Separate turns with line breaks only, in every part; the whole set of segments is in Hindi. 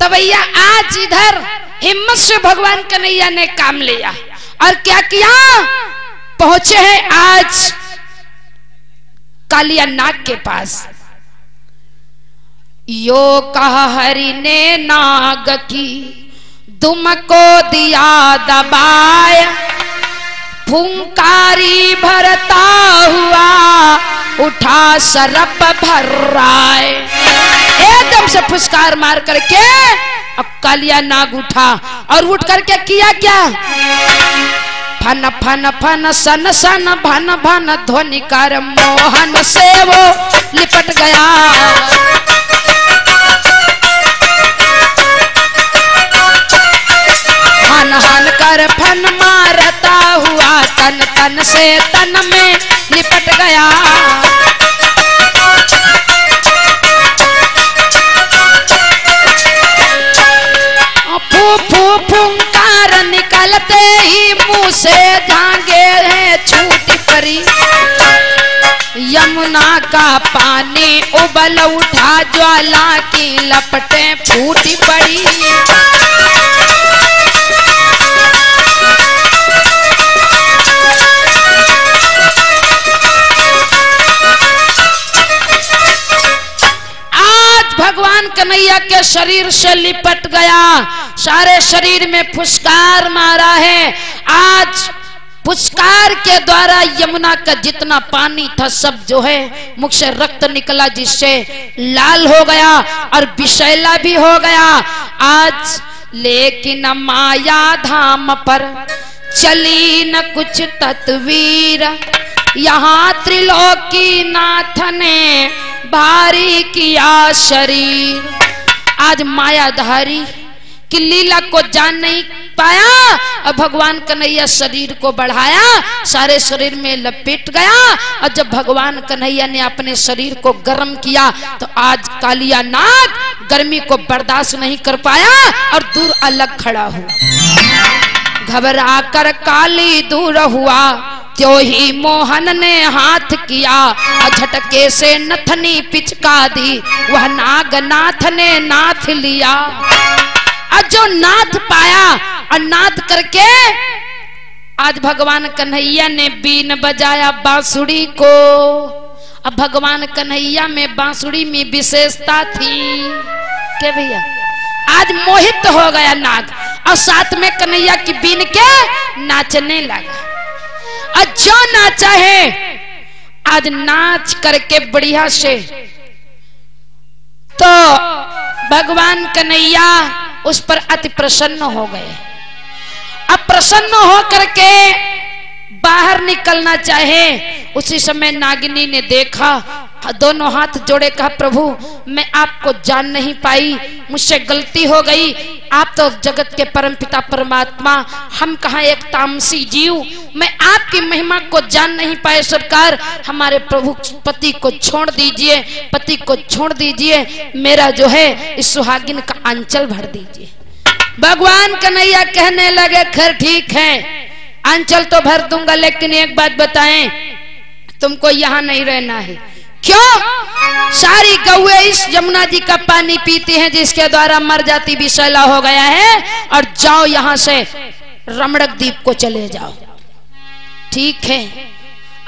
तो भैया आज इधर हिम्मत से भगवान कन्हैया ने काम लिया और क्या किया, पहुंचे हैं आज कालिया नाग के पास। यो कहा हरि ने नाग की दुम को दिया दबाए, फुंकारी भरता हुआ उठा सरप भर्राए। एकदम से फुसकार मार करके अब कालिया नाग उठा और उठ करके किया क्या, फन फन फन सन सन भन भन ध्वनिकार मोहन से वो लिपट गया। हन हन कर फन मारता हुआ तन तन से तन में लिपट गया। फू फू फुंकार निकलते ही मुंह से झांगे हैं छूटी परी, यमुना का पानी उबल उठा ज्वाला की लपटें फूटी पड़ी। भगवान कन्हैया के शरीर से लिपट गया, सारे शरीर में फुसकार मारा है। आज फुसकार के द्वारा यमुना का जितना पानी था सब जो है मुख से रक्त निकला, जिससे लाल हो गया और विषैला भी हो गया। आज लेकिन माया धाम पर चली न कुछ तत्वीर, यहाँ त्रिलोकी नाथ ने भारी किया शरीर। आज मायाधारी की लीला को जान नहीं पाया और भगवान कन्हैया शरीर को बढ़ाया, सारे शरीर में लपेट गया। और जब भगवान कन्हैया ने अपने शरीर को गर्म किया तो आज कालिया नाग गर्मी को बर्दाश्त नहीं कर पाया और दूर अलग खड़ा हुआ। घबरा कर काली दूर हुआ, त्यों ही मोहन ने हाथ किया, झटके से नथनी पिचका दी, वह नाग नाथ ने नाथ लिया। और जो नाथ पाया और नाथ करके आज भगवान कन्हैया ने बीन बजाया बांसुरी को। अब भगवान कन्हैया में बांसुरी में विशेषता थी के भैया, आज मोहित हो गया नाग और साथ में कन्हैया की बीन के नाचने लगा। और जो नाचा है आज नाच करके बढ़िया से, तो भगवान कन्हैया उस पर अति प्रसन्न हो गए। अब प्रसन्न हो करके बाहर निकलना चाहे, उसी समय नागिनी ने देखा, दोनों हाथ जोड़े, कहा प्रभु मैं आपको जान नहीं पाई, मुझसे गलती हो गई। आप तो जगत के परमपिता परमात्मा, हम कहाँ एक तामसी जीव, मैं आपकी महिमा को जान नहीं पाए। सरकार हमारे प्रभु पति को छोड़ दीजिए, पति को छोड़ दीजिए, मेरा जो है इस सुहागिन का आंचल भर दीजिए। भगवान कन्हैया कहने लगे खैर ठीक है, आंचल तो भर दूंगा, लेकिन एक बात बताएं, तुमको यहाँ नहीं रहना है। क्यों? सारी गौएं इस यमुना जी का पानी पीती हैं, जिसके द्वारा मर जाती विषैला हो गया है, और जाओ यहाँ से रमणक द्वीप को चले जाओ। ठीक है,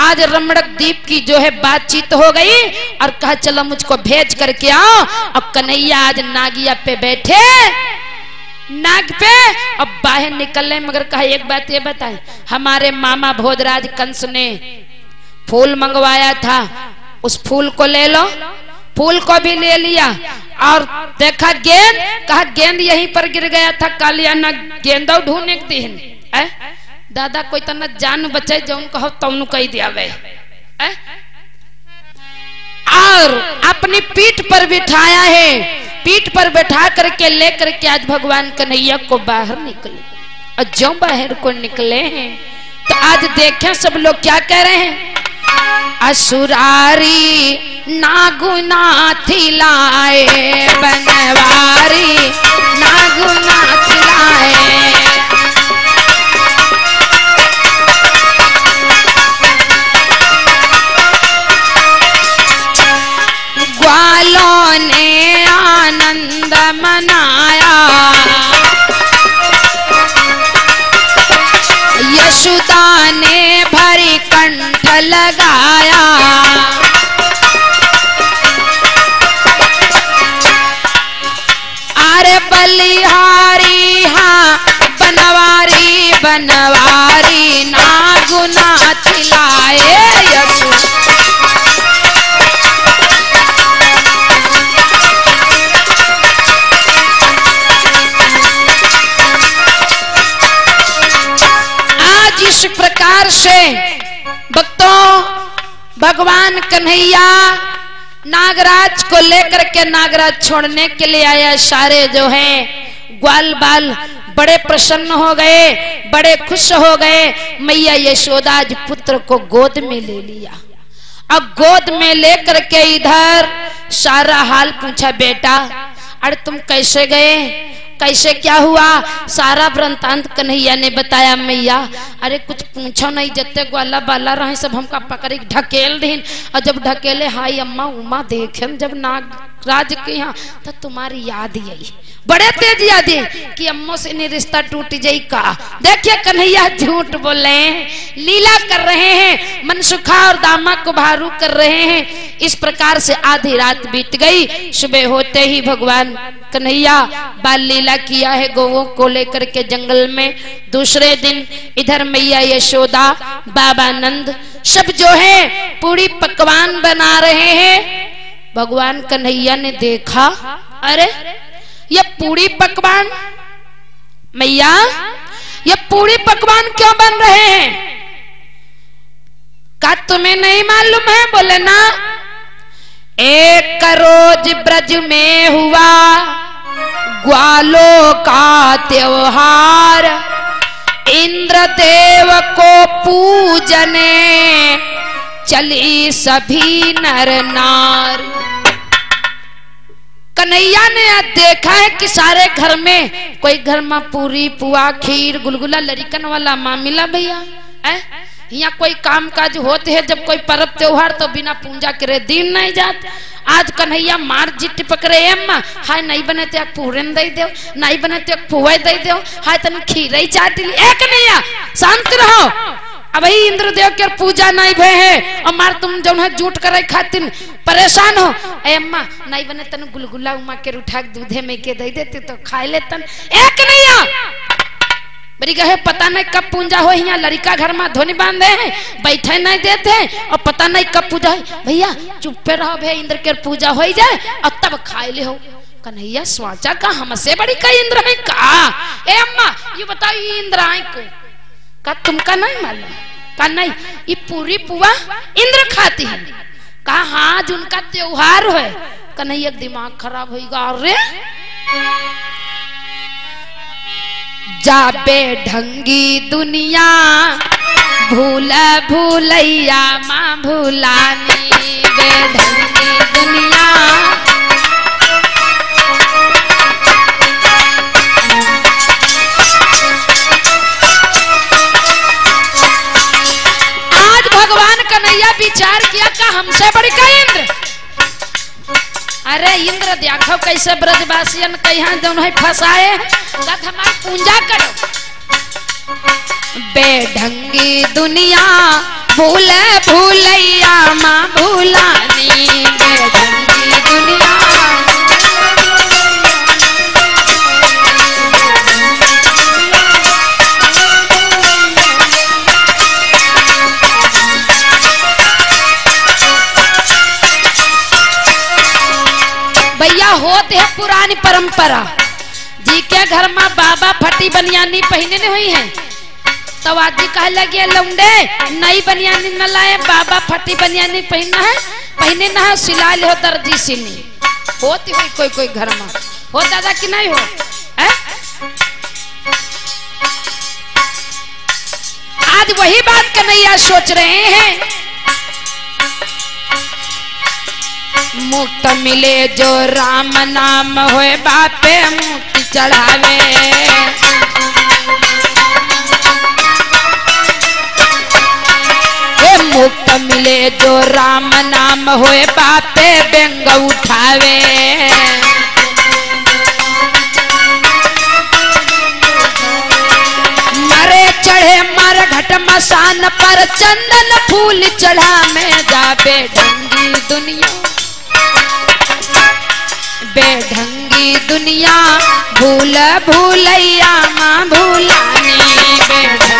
आज रमणक द्वीप की जो है बातचीत हो गई और कहा चलो मुझको भेज करके आओ। अब कन्हैया आज नागिया पे बैठे, नाग पे अब बाहर निकल रहे, मगर कहा एक बात ये बताए, हमारे मामा भोजराज कंस ने फूल मंगवाया था, उस फूल को ले लो। फूल को भी ले लिया और देखा गेंद, कहा गेंद यहीं पर गिर गया था, कालिया ना गेंदा ढूंढने दिन दादा कोई तना जान बचे जो उनको तौनु कही दिया वे, और अपनी पीठ पर बिठाया है, पीठ पर बैठा करके लेकर के आज भगवान कन्हैया को बाहर निकले। और जो बाहर को निकले हैं तो आज देखें सब लोग क्या कह रहे हैं, असुरारी नागुनाथी लाए, बनवारी नागुनाथी लाए। ग्वालों ने आनंद मनाया, लगाया। अरे बलिहारी हाँ बनवारी बनवारी ना गुना खिलाए यसु। आज इस प्रकार से भक्तों भगवान कन्हैया नागराज को लेकर के नागराज छोड़ने के लिए आया। सारे जो हैं ग्वाल बाल बड़े प्रसन्न हो गए, बड़े खुश हो गए। मैया यशोदा आज पुत्र को गोद में ले लिया। अब गोद में लेकर के इधर सारा हाल पूछा, बेटा अरे तुम कैसे गए, कैसे क्या हुआ, सारा वृंतांत कन्हैया ने बताया। मैया अरे कुछ पूछो नहीं, जत्ते ग्वाला बाला रहे सब हमका पकड़ ढकेल दिन, और जब ढकेले हाय अम्मा उमा देखे जब नागराज के यहाँ तो तुम्हारी याद आई, बड़े तेज याद है कि अम्मो से नहीं रिश्ता टूट जाई का। देखिए कन्हैया झूठ बोल रहे हैं, लीला कर रहे हैं, मनसुखा और दामा को भारू कर रहे हैं। इस प्रकार से आधी रात बीत गई। सुबह होते ही भगवान कन्हैया बाल लीला किया है गौओं को लेकर के जंगल में। दूसरे दिन इधर मैया यशोदा बाबा नंद सब जो है पूरी पकवान बना रहे हैं। भगवान कन्हैया ने देखा, अरे ये पूरी पकवान, मैया ये पूरी पकवान क्यों बन रहे हैं, क्या तुम्हें नहीं मालूम है? बोले ना, एक रोज ब्रज में हुआ ग्वालों का त्योहार, इंद्रदेव को पूजने चली सभी नर नार। कन्हैया ने आज देखा है कि सारे घर में कोई घर में पूरी पुआ खीर गुलगुला लड़कन वाला मामला भैया यहाँ कोई काम काज होते है। जब कोई पर्व त्योहार तो बिना पूजा करे दिन नहीं जात। आज कन्हैया मार जिट पकड़े अम्मा हाय नहीं बने तो पूरन दे दो, नहीं बने तो पुआ दे दो, हाय तन खीर ही चाट ली। कन्हैया शांत रहो, अब इंद्रदेव के पूजा नहीं भे है और मार तुम जो है झूठ करे खातिर परेशान हो। ए अम्मा नहीं बने तन गुलगुला उमा के उठा दूधे में के दे देते तो खा लेतन। एक नहीं बड़ी कहे पता नहीं कब पूजा हो, यहाँ लड़का घर में धोनी बांधे हैं बैठे नहीं देते हैं और पता नहीं कब पूजा है। भैया चुप्पे रहो भे, इंद्र के पूजा हो जाए और तब खाए ले हो। कन्हैया स्वाचा का हमसे बड़ी का इंद्र है का? ए अम्मा ये बताओ ये इंद्र आए को का तुमका नहीं मालूम? का नहीं ये पूरी पुआ इंद्र खाती है। कहा हाँ उनका त्योहार है। कन्हैया दिमाग खराब होगा। अरे जाबे ढंगी दुनिया भूल भूलैया माँ भूलानी, बेढंगी दुनिया कन्हैया विचार किया का हमसे बड़ी का इंद्र। अरे इंद्र देखो कैसे ब्रजवासियन के यहाँ जो है फंसाए, हमारी पूजा करो। बेढंगी दुनिया भूल भूलैया माँ भूलानी, बेढंगी दुनिया होते है पुरानी परंपरा। जी के घर में बाबा फटी बनियानी पहने नहीं हुई है तो आज जी कहे लगे लौंडे नई बनियानी न लाए, बाबा फटी बनियानी पहनना है, पहने ना है सिला ले हो दर्जी सिनी। होती हुई कोई कोई घर में हो दादा कि नहीं हो है? आज वही बात कन्हैया सोच रहे हैं। मुक्त मिले जो राम नाम होए बापे मुक्ति चढ़ावे, मुक्त मिले जो राम नाम होए बापे बेंग उठावे। मरे चढ़े मर घट में मसान पर चंदन फूल चढ़ा में जा बेढंगी दुनिया, बेढंगी दुनिया भूल भूलैया माँ भूलानी, बेढंगी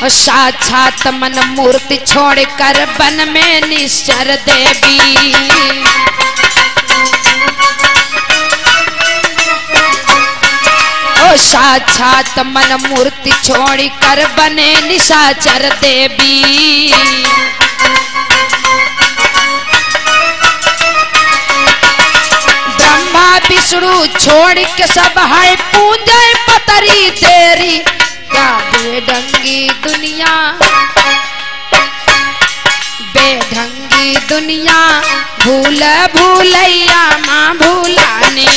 साक्षात मन मूर्ति छोड़कर वन में निश्चर देवी, ओ साक्षात मन मूर्ति छोड़कर बने निशाचर देवी। ब्रह्मा विष्णु छोड़ के सब है पूजे पतरी तेरी, क्या बेढंगी दुनिया, बेढंगी दुनिया भूल भूलैया माँ भूलानी,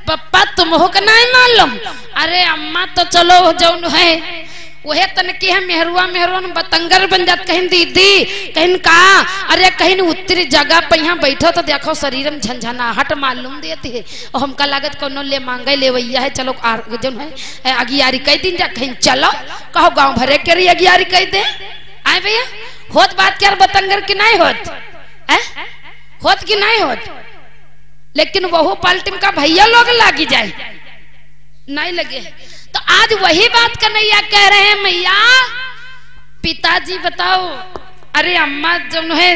पप्पा तुम हो के नहीं मालूम, अरे अम्मा तो चलो जौन है वह तनकी है मेहरुआ मेहरुआ बतंगर बन जात, कहीं दीदी कहीं का, अरे कहीं उत्तरी जगह पे यहाँ बैठो तो देखो शरीर में झंझनाहट मालूम देती है, और हमका लागत कोनो ले मांगे ले वैया है, चलो जौन है अगियारी कई दिन जा कहीं चलो कहो गाँव भरे के रही अगियारी कई दे आए भैया, होत बात क्या बतंगर की नहीं होत है, होत की नहीं होत, लेकिन वह पलटिम का भैया लोग लागी जाए नहीं लगे। तो आज वही बात कन्हैया कह रहे हैं, मैया पिताजी बताओ, अरे अम्मा जब है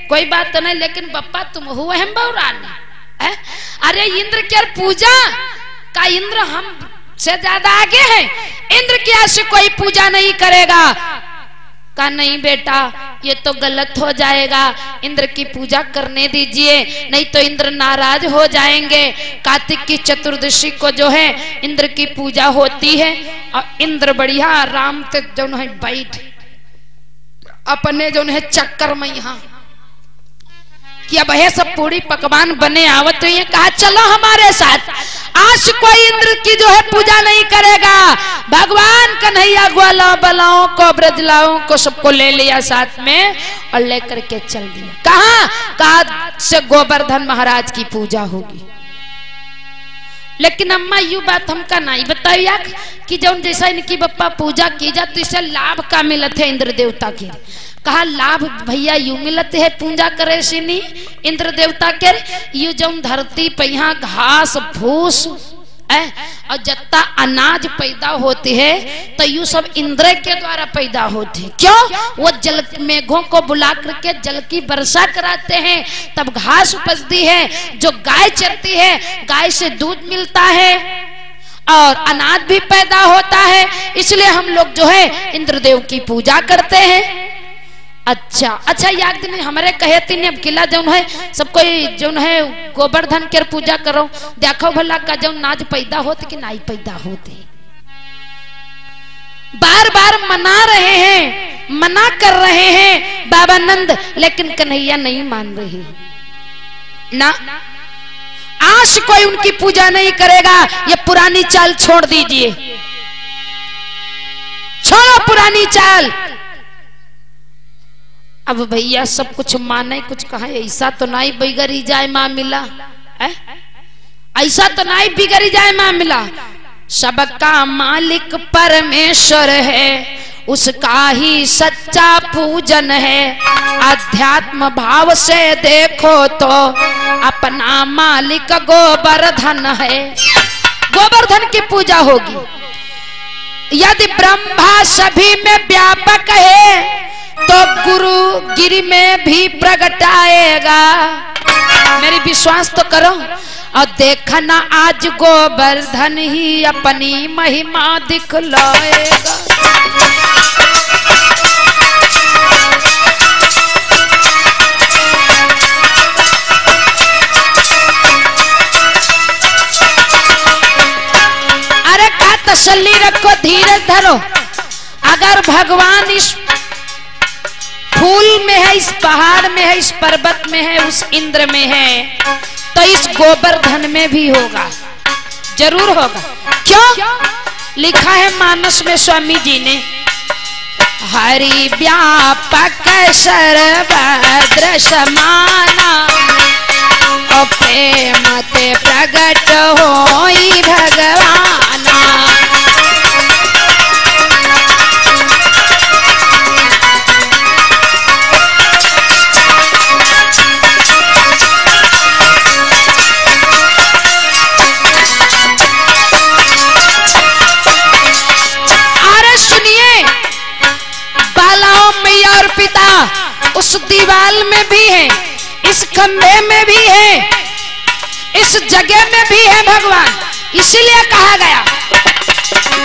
कोई बात तो नहीं, लेकिन बप्पा तुम हुए हम बहुरानी है, अरे इंद्र की पूजा का, इंद्र हम से ज्यादा आगे है, इंद्र की ऐसी कोई पूजा नहीं करेगा, का नहीं बेटा ये तो गलत हो जाएगा, इंद्र की पूजा करने दीजिए नहीं तो इंद्र नाराज हो जाएंगे। कार्तिक की चतुर्दशी को जो है इंद्र की पूजा होती है, और इंद्र बढ़िया आराम से जो है बैठ अपने जो है चक्कर में यहाँ कि अब है सब पूरी पकवान बने आवत, तो ये कहा चलो हमारे साथ, आज कोई इंद्र की जो है पूजा नहीं करेगा। भगवान कन्हैया ग्वाला बलाओं को ब्रजलाओं को सबको ले लिया साथ में और लेकर के चल दिया, कहा से गोवर्धन महाराज की पूजा होगी। लेकिन अम्मा यू बात हमका नहीं बताइए कि जब जैसा इनकी बप्पा पूजा की जाती तो इससे लाभ का मिलत है इंद्र देवता के, कहा लाभ भैया यू मिलते है पूजा करे से नहीं इंद्र देवता के, यू जब धरती पे यहाँ घास फूस और जत्ता अनाज पैदा होते है तो यू सब इंद्र के द्वारा पैदा होते हैं। क्यों? वो जल मेघों को बुला करके जल की वर्षा कराते हैं, तब घास उपजती है, जो गाय चरती है गाय से दूध मिलता है और अनाज भी पैदा होता है, इसलिए हम लोग जो है इंद्रदेव की पूजा करते हैं। अच्छा याद दिन हमारे कहे तीन अब किला जो है सब कोई जो है गोवर्धन के पूजा करो, देखो भला का जो नाज पैदा होते कि नहीं पैदा होते, बार बार मना रहे हैं, मना कर रहे हैं बाबा नंद, लेकिन कन्हैया नहीं मान रहे ना, आज कोई उनकी पूजा नहीं करेगा, ये पुरानी चाल छोड़ दीजिए, छोड़ो पुरानी चाल। अब भैया सब कुछ माने कुछ कहा, ऐसा तो नहीं बिगड़ी जाए मामला, ऐसा तो नहीं बिगड़ी जाए मामला, सबका मालिक परमेश्वर है, उसका ही सच्चा पूजन है, अध्यात्म भाव से देखो तो अपना मालिक गोवर्धन है, गोवर्धन की पूजा होगी। यदि ब्रह्मा सभी में व्यापक है तो गुरु गिरि में भी प्रगटाएगा, मेरी विश्वास तो करो और देखना आज गोवर्धन ही अपनी महिमा दिखलाएगा। तसल्ली रखो, धीरज धरो। अगर भगवान इस फूल में है, इस पहाड़ में है, इस पर्वत में है, उस इंद्र में है, तो इस गोवर्धन में भी होगा, जरूर होगा। क्यों? लिखा है मानस में स्वामी जी ने, हरि व्यापक सर्वभद्र समाना, और प्रेम ते प्रगट होई भगवाना। उस दीवाल में भी है, इस खंभे में भी है, इस जगह में भी है भगवान। इसीलिए कहा गया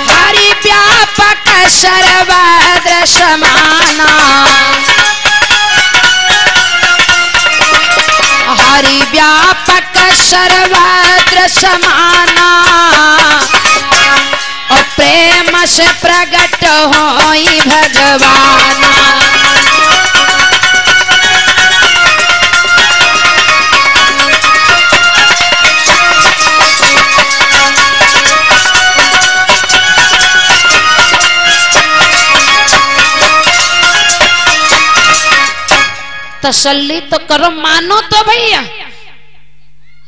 हरि व्यापक सर्वभद्र समाना, हरि व्यापक सर्वभद्र समाना, और प्रेम से प्रगट होई भगवाना। तसल्ली तो करो, मानो तो भैया।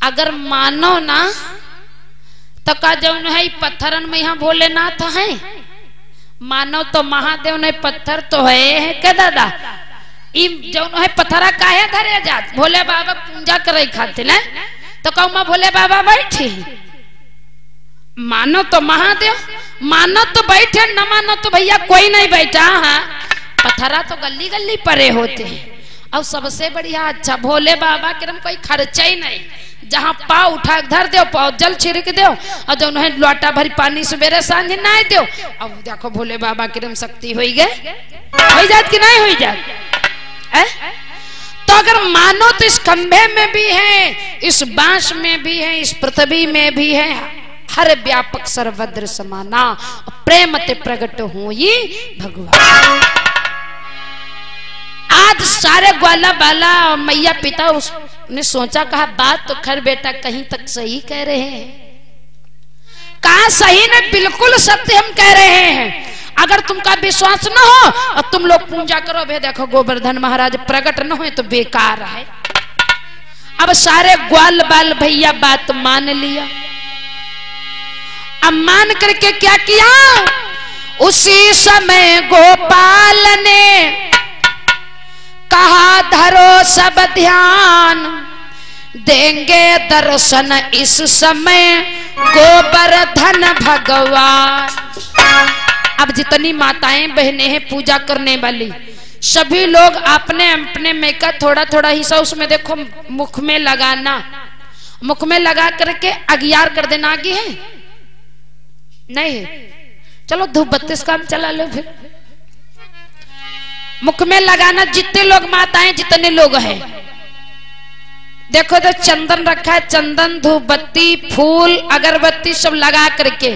अगर मानो ना तो का जौन है पत्थरन में यहाँ भोलेनाथ है, मानो तो महादेव ने पत्थर तो है के दादा, जौन है पत्थरा काहे धरे जात, भोले बाबा पूजा करे खातिर है, तो कहूँ मैं भोले बाबा बैठे, मानो तो महादेव, मानो तो बैठे, न मानो तो भैया कोई नहीं बैठा। हाँ, पत्थरा तो गली गली परे होते हैं। और सबसे बढ़िया अच्छा भोले बाबा के कोई खर्चा ही नहीं, जहाँ पाव उठा धर दो, पाव जल छिड़क दो, और जो उन्हें लोटा भरी पानी सवेरे सांझ नहाए दो। अब देखो भोले बाबा की शक्ति हो गए, हो जात कि नहीं हो जात। तो अगर मानो तो इस खंभे में भी है, इस बांस में भी है, इस पृथ्वी में भी है, हर व्यापक सर्वभद्र समाना, प्रेम ते प्रगट होई भगवान। आज सारे ग्वाला बाला और मैया पिता उसने सोचा, कहा बात तो खैर बेटा कहीं तक सही कह रहे हैं। कहा सही नहीं, बिल्कुल सत्य हम कह रहे हैं। अगर तुमका विश्वास न हो और तुम लोग पूजा करो, भे देखो गोवर्धन महाराज प्रकट न हो तो बेकार है। अब सारे ग्वाल बाल भैया बात मान लिया। अब मान करके क्या किया, उसी समय गोपाल ने कहा धरो सब ध्यान, देंगे दर्शन इस समय गोवर्धन भगवान। अब जितनी माताएं बहनें हैं पूजा करने वाली, सभी लोग अपने अपने में का थोड़ा थोड़ा हिस्सा उसमें देखो मुख में लगाना, मुख में लगा करके अगियार कर देना। आगे है नहीं है, चलो धूप बत्तीस काम चला लो, फिर मुख में लगाना। जितने लोग माताएं जितने लोग हैं देखो तो चंदन रखा है, चंदन धूप बत्ती फूल अगरबत्ती सब लगा करके।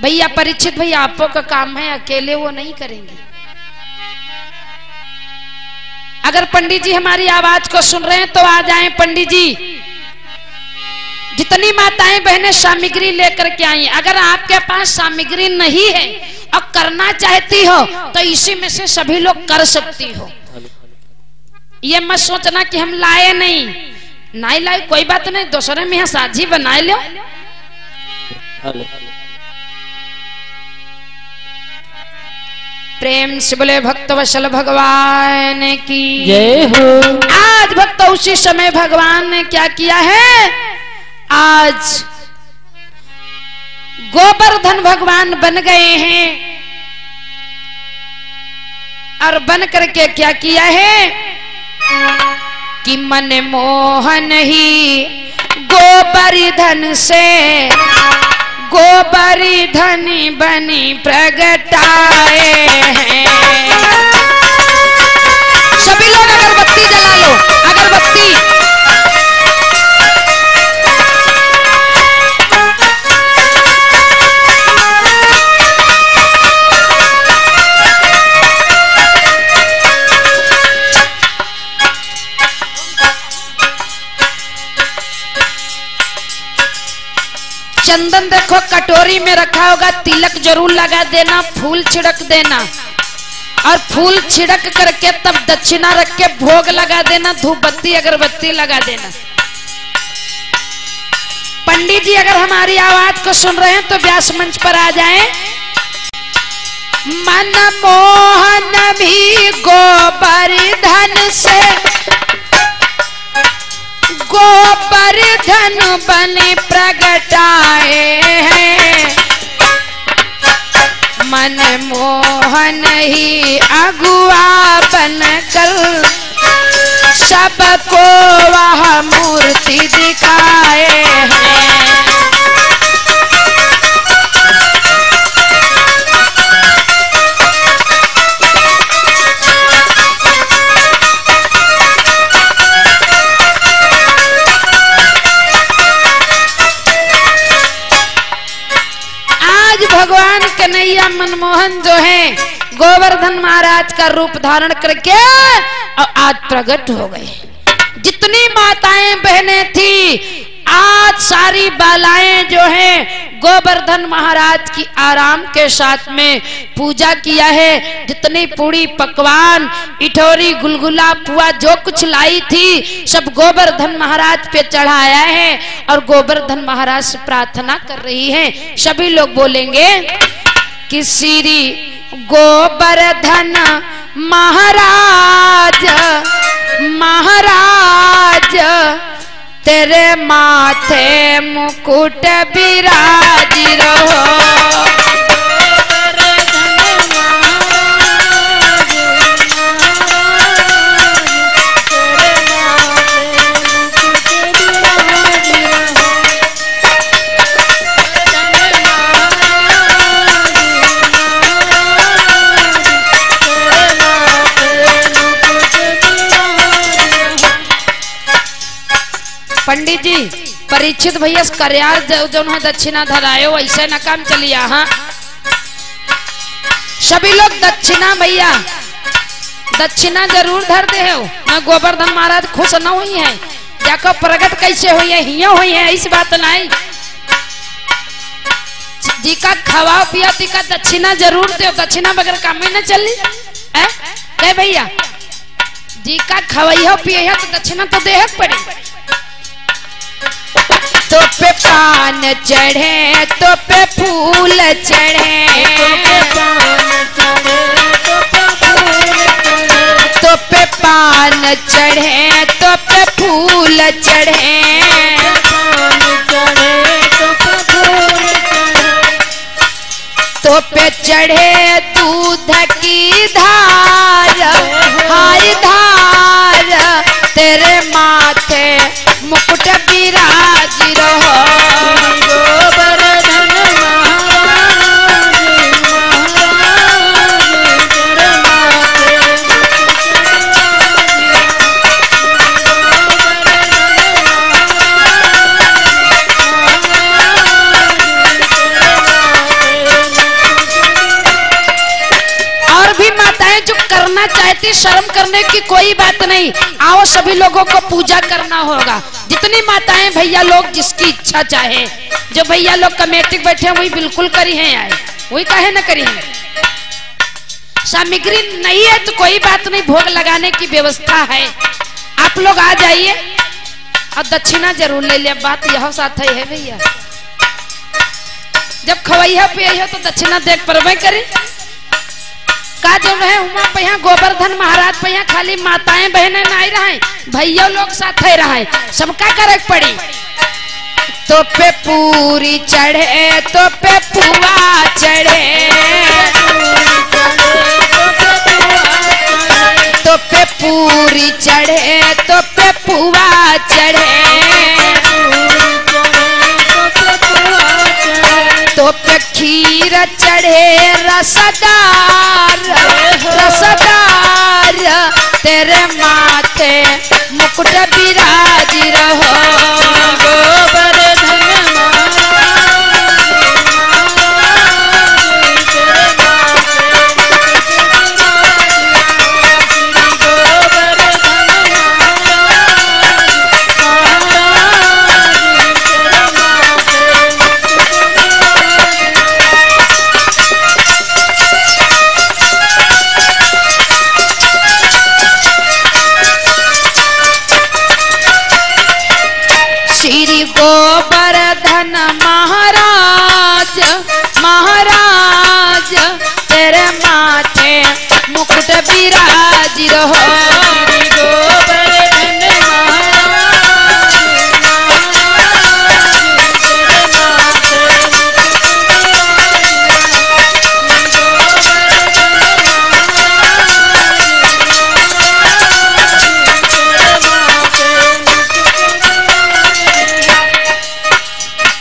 भैया परीक्षित भैया आपको का काम है, अकेले वो नहीं करेंगे। अगर पंडित जी हमारी आवाज को सुन रहे हैं तो आ जाएं पंडित जी। जितनी माताएं बहनें सामग्री लेकर के आई, अगर आपके पास सामग्री नहीं है और करना चाहती हो तो इसी में से सभी लोग कर सकती हो। ये मत सोचना कि हम लाए नहीं लाए, कोई बात नहीं, दूसरे में यहाँ साझी बनाए लो। प्रेम से बोले भक्त वत्सल भगवान की जय हो। आज भक्त उसी समय भगवान ने क्या किया है, आज गोवर्धन भगवान बन गए हैं। और बन करके क्या किया है कि मन मोहन ही गोवर्धन से गोवर्धन बनी प्रगटाए हैं। सभी लोग अगरबत्ती जला लो, अगरबत्ती। चंदन देखो कटोरी में रखा होगा, तिलक जरूर लगा देना, फूल छिड़क देना और फूल छिड़क करके तब दक्षिणा रख के भोग लगा देना, धूप बत्ती अगरबत्ती लगा देना। पंडित जी अगर हमारी आवाज को सुन रहे हैं तो व्यास मंच पर आ जाएं। मनमोहन भी गोवर्धन से गोवर्धन बने प्रगटाए हैं, मनमोहन ही अगुआ बनकर सबको वह मूर्ति दिखाए हैं। भगवान कन्हैया मनमोहन जो है गोवर्धन महाराज का रूप धारण करके और आज प्रकट हो गए। जितनी माताएं बहनें थी आज सारी बालाएं जो हैं गोवर्धन महाराज की आराम के साथ में पूजा किया है। जितनी पूरी पकवान इठोरी गुलगुला पुआ जो कुछ लाई थी सब गोवर्धन महाराज पे चढ़ाया है और गोवर्धन महाराज से प्रार्थना कर रही हैं। सभी लोग बोलेंगे कि श्री गोवर्धन महाराज महाराज तेरे माथे मुकुट विराज रहो। पंडित जी परीक्षित भैया करयार जो दक्षिणा धरायो ऐसे न काम चलिया। हाँ सभी लोग दक्षिणा भैया दक्षिणा जरूर धर दे हो। न गोवर्धन महाराज खुश न हुई है जाको प्रकट कैसे हुई है हिया हुई है इस बात नहीं। जी का खवाओ पिया ती का दक्षिणा जरूर दे, दक्षिणा बगैर काम में न चली है भैया। जी का खवाइयो पिया तो दक्षिणा तो दे पड़ी। तो पे पान चढ़े तो पे फूल चढ़े, तो पे पान चढ़े तो पे फूल चढ़े, तो पे चढ़े दूध की धार हाय धार तेरे माथे मुकुट विराज रहो। गोवर्धन और भी माताएं जो करना चाहती शर्म करने की कोई बात नहीं। आओ सभी लोगों को पूजा करना होगा। जितनी माताएं भैया लोग जिसकी इच्छा चाहे, जो भैया लोग कमेटी बैठे हैं वही बिल्कुल करी है आए, वही काहे न करी है। सामग्री नहीं है तो कोई बात नहीं, भोग लगाने की व्यवस्था है। आप लोग आ जाइए और दक्षिणा जरूर ले लिया। बात यह साथ है भैया, जब खवैया पे तो दक्षिणा देख परवे करे का जो रहे उमा पे यहाँ गोवर्धन महाराज पे यहाँ खाली माताएं बहनें नहीं रहे, भैया लोग साथ ही रहे, सबका करे पड़ी। तो पे पूरी चढ़े तो पे पुआ चढ़े, तो पे पूरी चढ़े तो पे पुआ चढ़े, तो पे खीर चढ़े रसदार रसदार तेरे माथे मुकुट विराज रहो। गोवर्धन गोवर्धन महाराज महाराज तेरे माथे मुकुट विराज रहो। गोवर्धन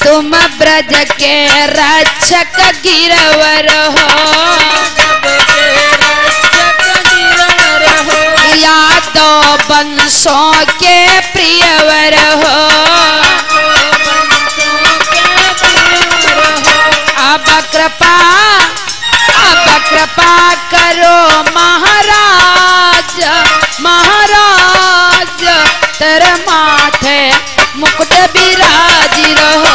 तुम ब्रज के रक्षक गिरवर हो, यादव वंशों के प्रियवर हो। अब कृपा करो महाराज महाराज तेरे माथे मुकुट विराज रहो।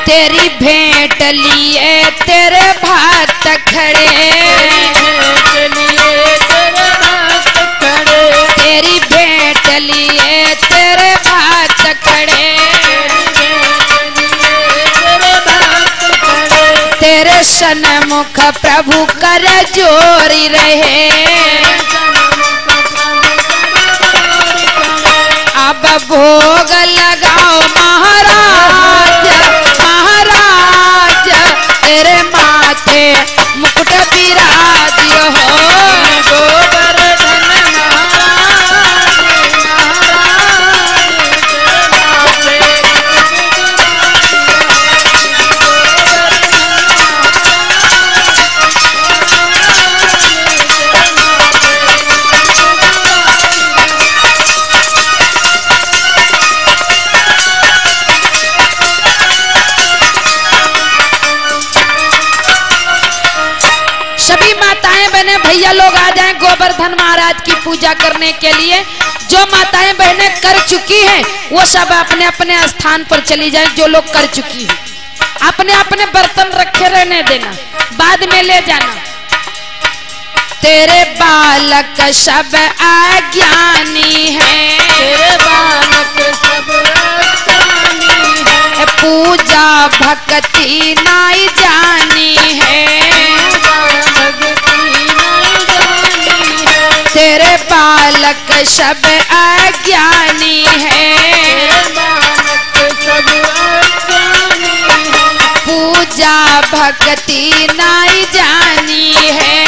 तेरी भेंट लिए तेरे भक्त खड़े, तेरी भेंट लिए तेरे भक्त खड़े, तेरे सन्मुख प्रभु कर जोरी रहे। अब भोग लगाओ महाराज महाराज तेरे माथे मुकुट विराज हो। गोवर्धन भैया लोग आ जाएं गोवर्धन महाराज की पूजा करने के लिए। जो माताएं बहनें कर चुकी हैं वो सब अपने अपने स्थान पर चली जाएं। जो लोग कर चुकी हैं अपने अपने बर्तन रखे रहने देना, बाद में ले जाना। तेरे बालक सब अज्ञानी हैं, तेरे बालक सब अज्ञानी हैं, पूजा भक्ति नाई जानी है। तेरे बालक सब अज्ञानी हैं, पूजा भक्ति नाई जानी है।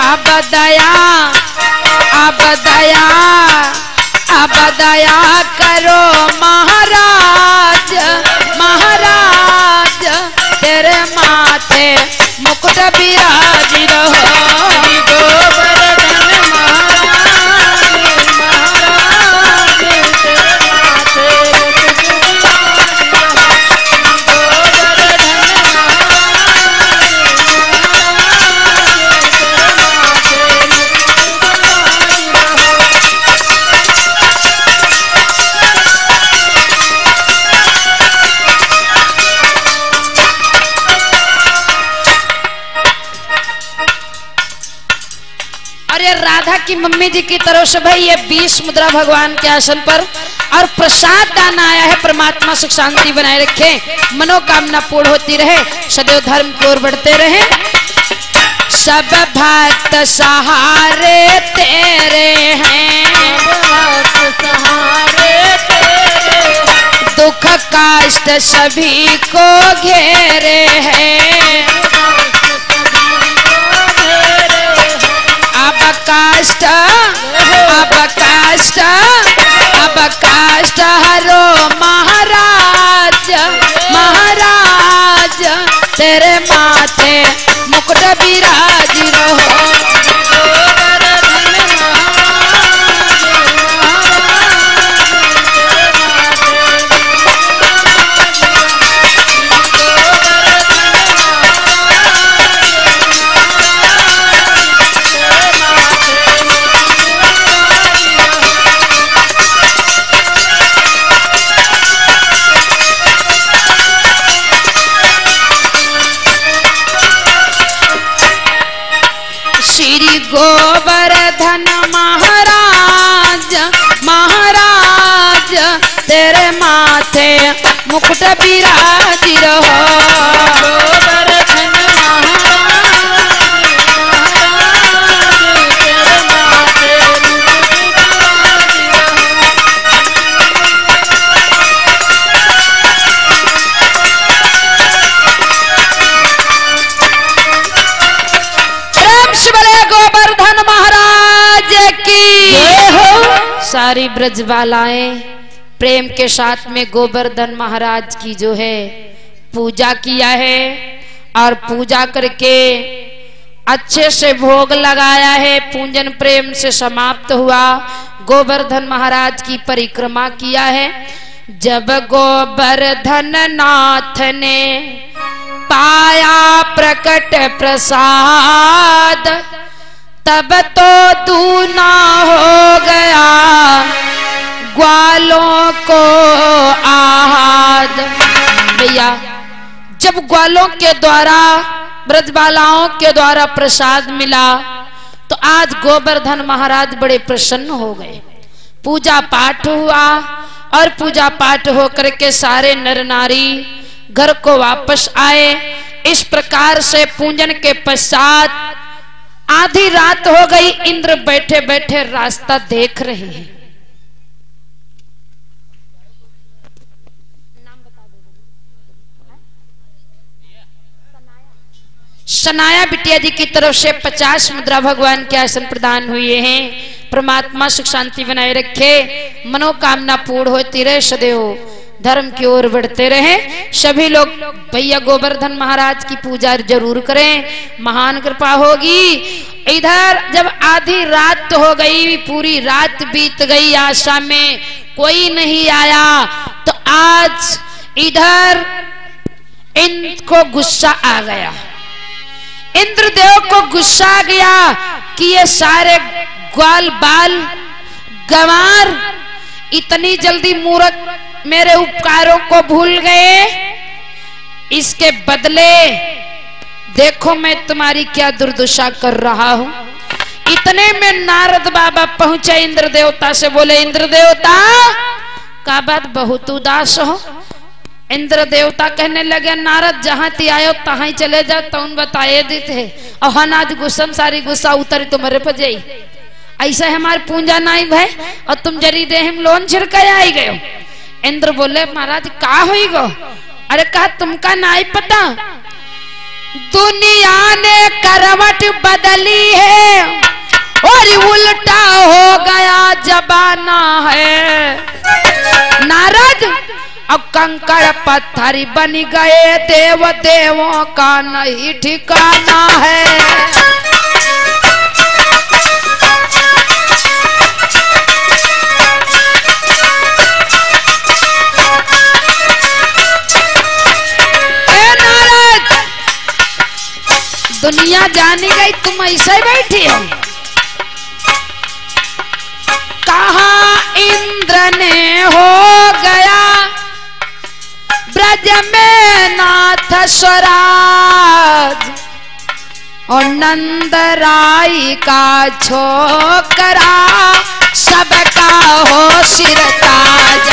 अब दया करो महाराज महाराज तेरे माथे मुकुट विराज रहो। गोवर्धन महाराज महाराज तेरे माथे मुकुट विराज रहो। गोवर्धन राधा की मम्मी जी की तरफ से भाई ये 20 मुद्रा भगवान के आसन पर और प्रसाद दान आया है। परमात्मा सुख शांति बनाए रखे, मनोकामना पूर्ण होती रहे, सदैव धर्म की ओर बढ़ते रहे। सब भक्त सहारे तेरे हैं, दुख कष्ट सभी को घेरे हैं। अब कष्ट हरो महाराज महाराज तेरे माथे मुकुट विराज रहो। तेरे माथे मुकुट बिराजी रहो।
गोवर्धन
गोवर्धन महाराज की सारी ब्रजबालाएं प्रेम के साथ में गोवर्धन महाराज की जो है पूजा किया है और पूजा करके अच्छे से भोग लगाया है। पूजन प्रेम से समाप्त हुआ। गोवर्धन महाराज की परिक्रमा किया है। जब गोवर्धन नाथ ने पाया प्रकट प्रसाद तब तो दूना हो गया ग्वालों को आहद। भैया जब ग्वालों के द्वारा ब्रजबालाओं के द्वारा प्रसाद मिला तो आज गोवर्धन महाराज बड़े प्रसन्न हो गए। पूजा पाठ हुआ और पूजा पाठ होकर के सारे नर नारी घर को वापस आए। इस प्रकार से पूजन के पश्चात आधी रात हो गई। इंद्र बैठे बैठे रास्ता देख रहे हैं। सनाया बिटिया जी की तरफ से 50 मुद्रा भगवान के आसन प्रदान हुए हैं। परमात्मा सुख शांति बनाए रखे, मनोकामना पूर्ण होती रहे, सदैव धर्म की ओर बढ़ते रहे। सभी लोग भैया गोवर्धन महाराज की पूजा जरूर करें, महान कृपा होगी। इधर जब आधी रात हो गई, पूरी रात बीत गई, आशा में कोई नहीं आया तो आज इधर इनको गुस्सा आ गया। इंद्रदेव को गुस्सा आ गया कि ये सारे ग्वाल बाल गंवार इतनी जल्दी मूर्ख मेरे उपकारों को भूल गए। इसके बदले देखो मैं तुम्हारी क्या दुर्दशा कर रहा हूं। इतने में नारद बाबा पहुंचे इंद्र देवता से, बोले इंद्र देवता का बात बहुत उदास हो। इंद्र देवता कहने लगे नारद जहां ती आयो तहां ही चले जा, तउन बताए देते और हन आज गुस्सा सारी गुस्सा उतरी तुम्हारे पर जाई। ऐसा हमारे पूंजा नहीं भाई और तुम जरी दे हम लोन छिड़का आई गए। इंद्र बोले महाराज का हुई गो? अरे कहा तुमका नहीं पता, दुनिया ने करवट बदली है और उल्टा हो गया जमाना है। नारद अब कंकड़ पत्थर बन गए, देव देवों का नहीं ठिकाना है। नारद दुनिया जानी गई, तुम ऐसे बैठी हो। कहा इंद्र ने हो गया ब्रज में नाथ स्वराज और नंद राई का छोकरा सबका हो सिर ताज।